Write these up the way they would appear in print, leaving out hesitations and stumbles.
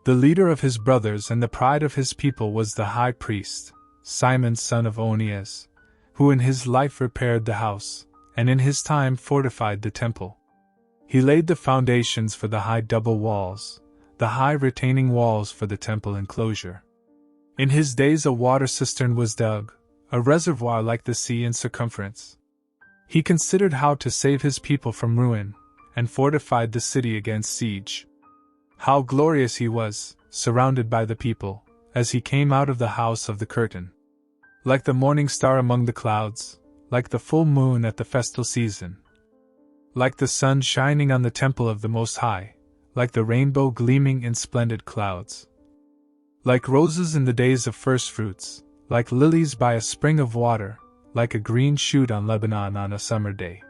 The leader of his brothers and the pride of his people was the high priest, Simon son of Onias, who in his life repaired the house, and in his time fortified the temple. He laid the foundations for the high double walls, the high retaining walls for the temple enclosure. In his days a water cistern was dug, a reservoir like the sea in circumference. He considered how to save his people from ruin, and fortified the city against siege. How glorious he was, surrounded by the people, as he came out of the house of the curtain. Like the morning star among the clouds, like the full moon at the festal season. Like the sun shining on the temple of the Most High, like the rainbow gleaming in splendid clouds. Like roses in the days of first fruits, like lilies by a spring of water, like a green shoot on Lebanon on a summer day.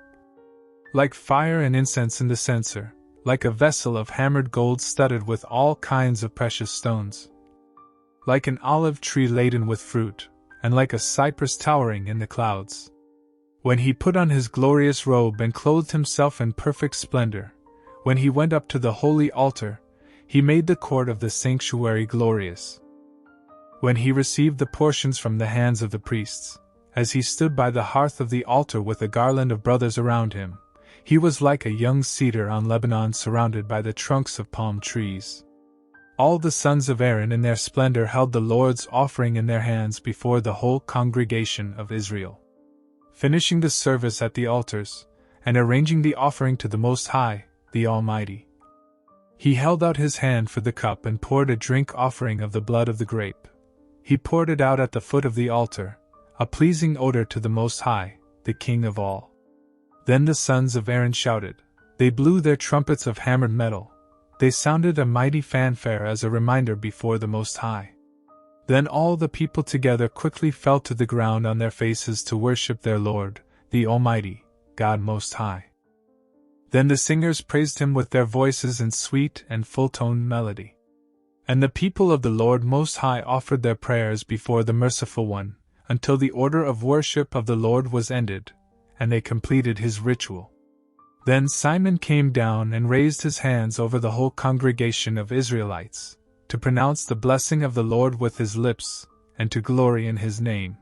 Like fire and incense in the censer, like a vessel of hammered gold studded with all kinds of precious stones. Like an olive tree laden with fruit, and like a cypress towering in the clouds. When he put on his glorious robe and clothed himself in perfect splendor, when he went up to the holy altar, he made the court of the sanctuary glorious. When he received the portions from the hands of the priests, as he stood by the hearth of the altar with a garland of brothers around him, he was like a young cedar on Lebanon surrounded by the trunks of palm trees. All the sons of Aaron in their splendor held the Lord's offering in their hands before the whole congregation of Israel. Finishing the service at the altars, and arranging the offering to the Most High, the Almighty, he held out his hand for the cup and poured a drink offering of the blood of the grape. He poured it out at the foot of the altar, a pleasing odor to the Most High, the King of all. Then the sons of Aaron shouted. They blew their trumpets of hammered metal. They sounded a mighty fanfare as a reminder before the Most High. Then all the people together quickly fell to the ground on their faces to worship their Lord, the Almighty, God Most High. Then the singers praised him with their voices in sweet and full-toned melody. And the people of the Lord Most High offered their prayers before the Merciful One, until the order of worship of the Lord was ended, and they completed his ritual. Then Simon came down and raised his hands over the whole congregation of Israelites, to pronounce the blessing of the Lord with his lips, and to glory in his name.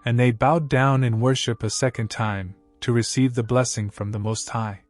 And they bowed down in worship a second time, to receive the blessing from the Most High.